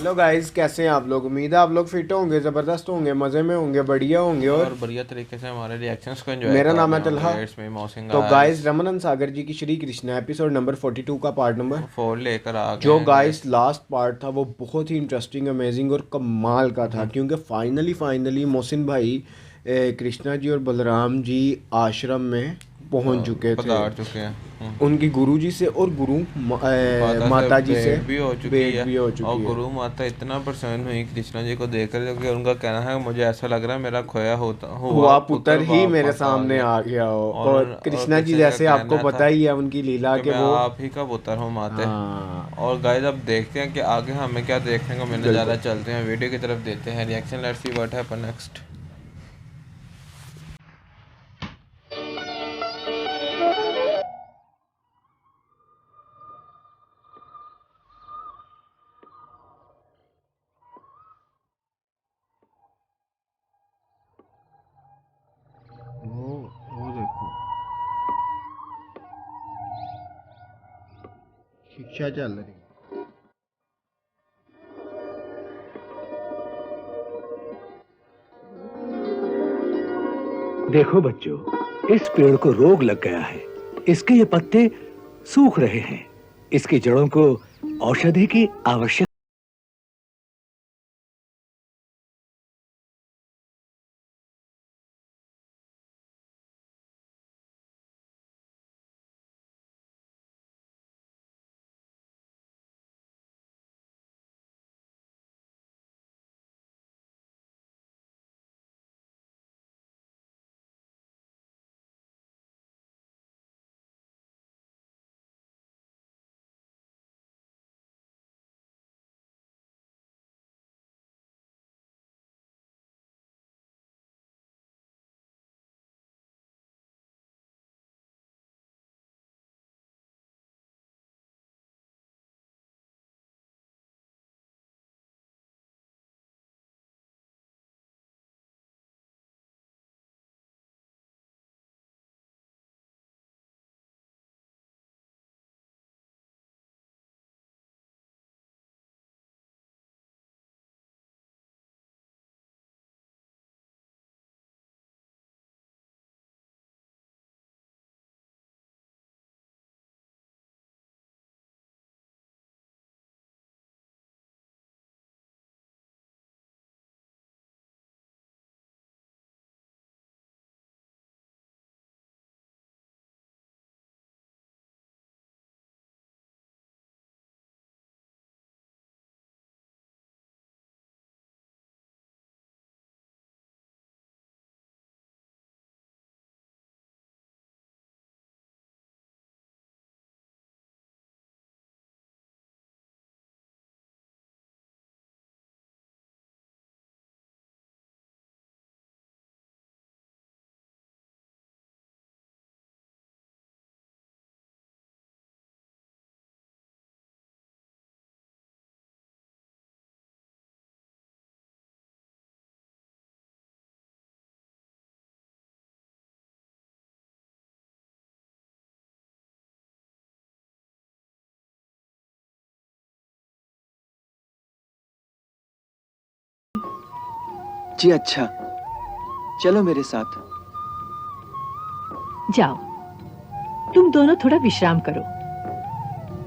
Hello guys, कैसे हैं आप लोग। उम्मीद है आप लोग फिट होंगे, ज़बरदस्त होंगे, मज़े में होंगे, बढ़िया होंगे और और बढ़िया तरीके से हमारे रिएक्शंस को एंजॉय मेरा कर नाम है रहे तलहा। होंगे। इट्स मी मोहसिन तो गाइस। गाइस, रमनन सागर जी की श्री कृष्णा एपिसोड नंबर 42 का पार्ट नंबर 4 लेकर आ गए जो हैं गाइस गाइस। लास्ट पार्ट था वो बहुत ही इंटरेस्टिंग, अमेजिंग और कमाल का था, क्योंकि फाइनली फाइनली मोहसिन भाई कृष्णा जी और बलराम जी आश्रम में पहुंच चुके थे। पधार चुके हैं। उनकी गुरु जी से और माता से माता जी से भेंट भी हो चुकी भेंट है। भी हो और चुकी है। गुरु माता इतना प्रसन्न हुई कृष्णा जी को देखकर, क्योंकि उनका कहना है मुझे ऐसा लग रहा है मेरा खोया होता हुआ हुआ पुत्र पुत्र ही मेरे वापस आ सामने गया। आ गया हो। और और कृष्णा जी कृष्णा जी का जैसे आपको कहना था पता ही है उनकी लीला कि के मैं वो। आप ही का पुत्र हूँ माते। हाँ, और गाइस अब देखते हैं कि आगे हमें क्या देखने को मिलने जा रहा बिल्कुल। है। चलते हैं वीडियो की तरफ, देते हैं reaction. Let's see what happen next. वो देखो, शिक्षा चल रही है। देखो बच्चों, इस पेड़ को रोग लग गया है। इसके ये पत्ते सूख रहे हैं। इसकी जड़ों को औषधि की आवश्यक। जी अच्छा, चलो मेरे साथ। जाओ, तुम दोनों थोड़ा विश्राम करो।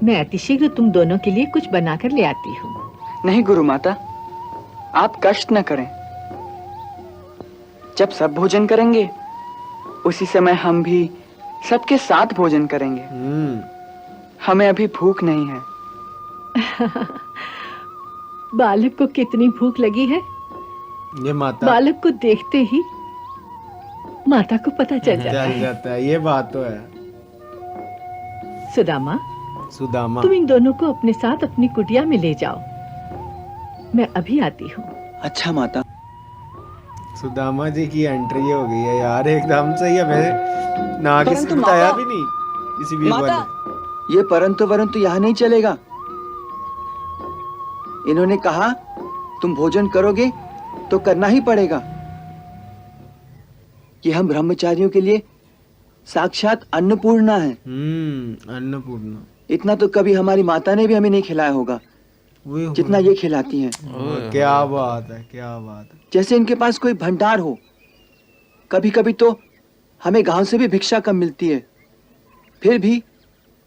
मैं अतिशीघ्र तुम दोनों के लिए कुछ बनाकर ले आती हूँ। नहीं गुरु माता, आप कष्ट न करें। जब सब भोजन करेंगे उसी समय हम भी सबके साथ भोजन करेंगे। हमें अभी भूख नहीं है। बालक को कितनी भूख लगी है, ये माता बालक को देखते ही माता को पता चल जाता चल है। जाता है, ये बात तो है। सुदामा, सुदामा, तुम इन दोनों को अपने साथ अपनी कुटिया में ले जाओ। मैं अभी आती हूँ। अच्छा माता। सुदामा जी की एंट्री हो गई है यार, एकदम से ही हमें ना किसी परंतु बताया माता, भी नहीं किसी भी माता, ने। ये परंतु यहाँ नहीं चलेगा। इन्होंने कहा तुम भोजन करोगे तो करना ही पड़ेगा। ये हम ब्रह्मचारियों के लिए साक्षात अन्नपूर्णा है। अन्नपूर्णा। इतना तो कभी हमारी माता ने भी हमें नहीं खिलाया होगा। जितना ये खिलाती हैं। क्या बात है, क्या बात है। जैसे इनके पास कोई भंडार हो। कभी कभी तो हमें गांव से भी भिक्षा कम मिलती है, फिर भी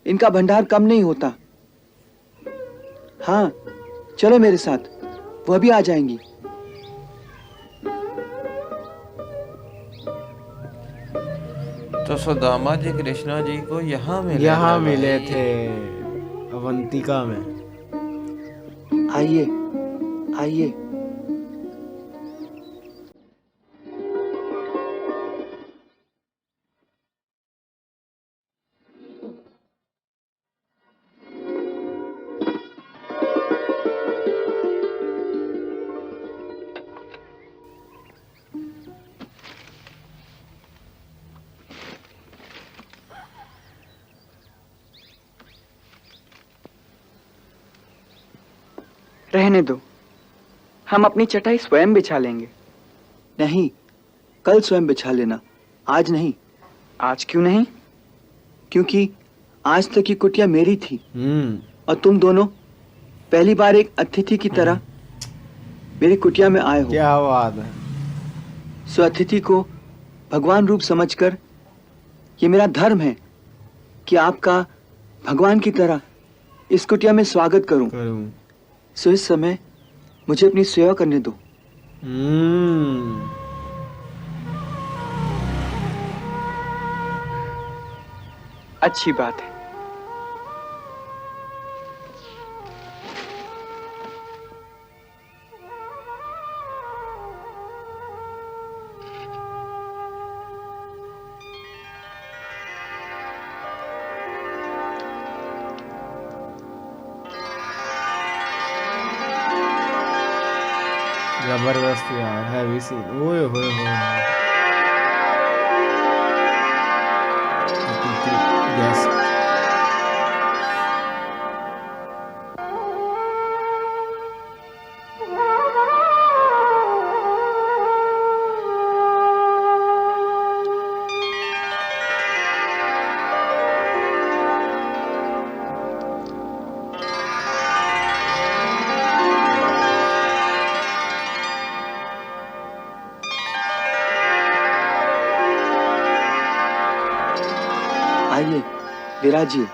इनका भंडार कम नहीं होता। हाँ, चलो मेरे साथ, वो भी आ जाएंगी। तो सुदामा जी कृष्णा जी को यहाँ मिले थे अवंतिका में। आइए आइए। रहने दो, हम अपनी चटाई स्वयं बिछा लेंगे। नहीं, कल स्वयं बिछा लेना, आज नहीं। आज क्यों नहीं? क्योंकि आज तक की कुटिया मेरी थी और तुम दोनों पहली बार एक अतिथि की तरह मेरी कुटिया में आए हो। क्या बात है। सो अतिथि को भगवान रूप समझकर ये मेरा धर्म है कि आपका भगवान की तरह इस कुटिया में स्वागत करूं। सो इस समय मुझे अपनी सेवा करने दो। अच्छी बात है। जबरदस्त यार, हैवी सीन। ओए होए होए। यस। आइए, विराजिए।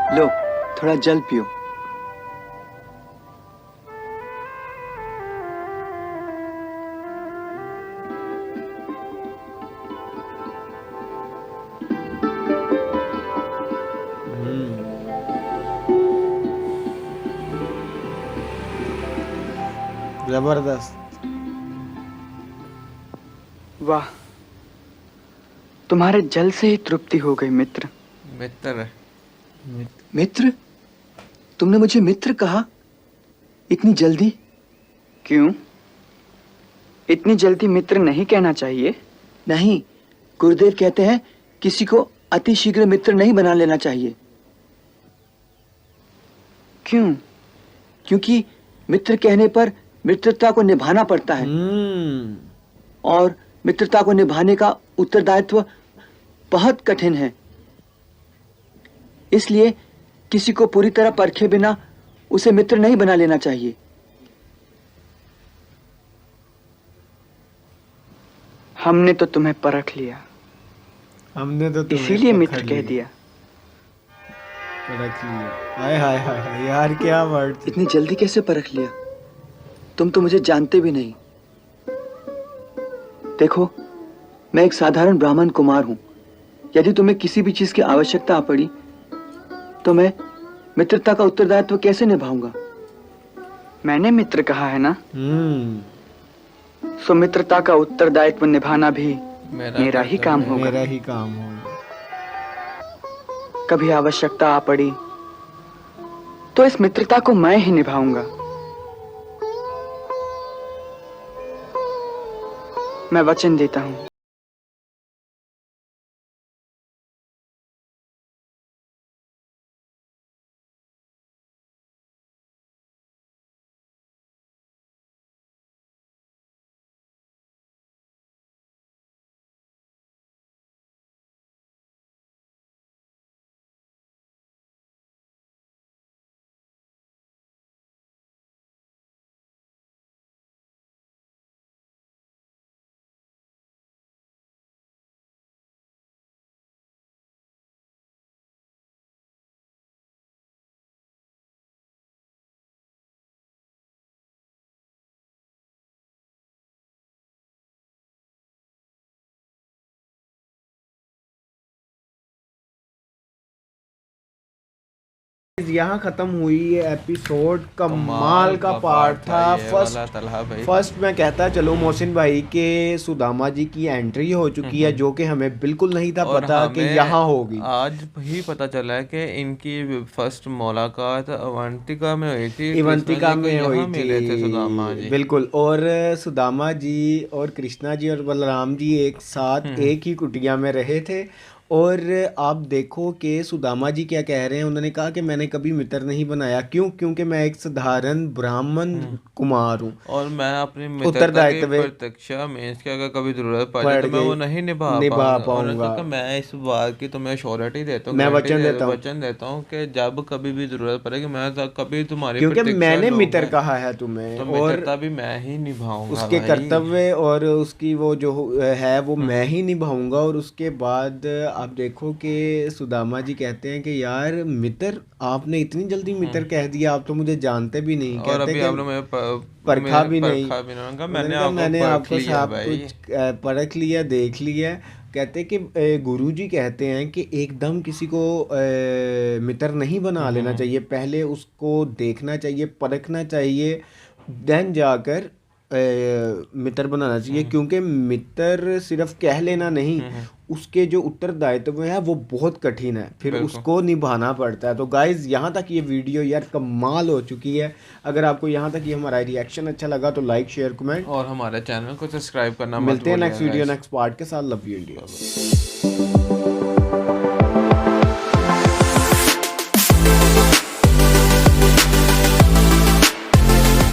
लो, थोड़ा जल पियो। जबरदस्त। वाह, तुम्हारे जल से ही तृप्ति हो गई मित्र। मित्र मित्र? तुमने मुझे मित्र कहा इतनी जल्दी? क्यों? इतनी जल्दी मित्र नहीं कहना चाहिए। नहीं, गुरुदेव कहते हैं किसी को अति शीघ्र मित्र नहीं बना लेना चाहिए। क्यों? क्योंकि मित्र कहने पर मित्रता को निभाना पड़ता है और मित्रता को निभाने का उत्तरदायित्व बहुत कठिन है। इसलिए किसी को पूरी तरह परखे बिना उसे मित्र नहीं बना लेना चाहिए। हमने तो तुम्हें परख लिया, हमने तो तुम्हें इसीलिए मित्र पकड़ कह लिया, दिया। परख लिया। हाय हाय हाय हाय, यार क्या वर्ड। इतनी जल्दी कैसे परख लिया? तुम तो मुझे जानते भी नहीं। देखो, मैं एक साधारण ब्राह्मण कुमार हूं। यदि तुम्हें किसी भी चीज की आवश्यकता पड़ी तो मैं मित्रता का उत्तरदायित्व कैसे निभाऊंगा? मैंने मित्र कहा है ना, सो मित्रता का उत्तरदायित्व निभाना भी मेरा ही काम होगा। मेरा ही काम होगा। कभी आवश्यकता आ पड़ी तो इस मित्रता को मैं ही निभाऊंगा। मैं वचन देता हूं। यहाँ खत्म हुई ये एपिसोड। कमाल का पार्ट था। फर्स्ट मैं कहता चलो मोहसिन भाई के सुदामा जी की एंट्री हो चुकी है, जो कि हमें बिल्कुल नहीं था पता कि यहाँ होगी। आज ही पता चला है कि इनकी फर्स्ट मुलाकात अवंतिका में हुई थी, अवंतिका में हुई मिले थे सुदामा थी, जी। बिल्कुल। और सुदामा जी और कृष्णा जी और बलराम जी एक साथ एक ही कुटिया में रहे थे। और आप देखो कि सुदामा जी क्या कह रहे हैं। उन्होंने कहा कि मैंने कभी मित्र नहीं बनाया। क्यों? क्योंकि मैं एक साधारण ब्राह्मण कुमार हूँ और मैं अपनी मित्रता की उत्तरदायित्व प्रतीक्षा मीन्स कि अगर कभी जरूरत पड़ पड़ जाए तो मैं गई, वो नहीं निभा निभा पाऊंगा। उन्होंने पाऊंगा। कहा कि मैं इस बात की तुम्हें श्योरिटी देता हूँ, मैं गारंटी वचन देता हूँ। वचन देता हूँ कि जब कभी भी जरूरत पड़ेगी मैं तो कभी तुम्हारी क्योंकि प्रतीक्षा मैंने मित्र लूंगा, कहा है तुम्हें, तो और मित्रता भी मैं ही निभाऊंगा उसके भाई। कर्तव्य और उसकी वो जो है वो मैं ही निभाऊंगा। और उसके बाद आप देखो कि सुदामा जी कहते हैं कि यार मित्र, आपने इतनी जल्दी मित्र कह दिया, आप तो मुझे जानते भी नहीं। और कहते अभी कि आपने मुझे परखा भी नहीं। परखा भी नहीं। कहा, उन्होंने मैंने कहा, मैंने आपको आपको परख लिया सब भाई। कुछ परख लिया, देख लिया। कहते कि गुरु जी कहते हैं कि एकदम किसी को मित्र नहीं बना लेना चाहिए, पहले उसको देखना चाहिए, परखना चाहिए, देन जाकर मित्र बनाना चाहिए। क्योंकि मित्र सिर्फ कह लेना नहीं, उसके जो उत्तरदायित्व है वो बहुत कठिन है, फिर उसको निभाना पड़ता है। तो गाइज यहाँ तक ये वीडियो यार कमाल हो चुकी है। अगर आपको यहाँ तक ये हमारा रिएक्शन अच्छा लगा तो लाइक, शेयर, कमेंट और हमारे चैनल को सब्सक्राइब करना मत मिलते हैं नेक्स्ट भूलिएगा वीडियो guys। नेक्स्ट पार्ट के साथ। Love you India.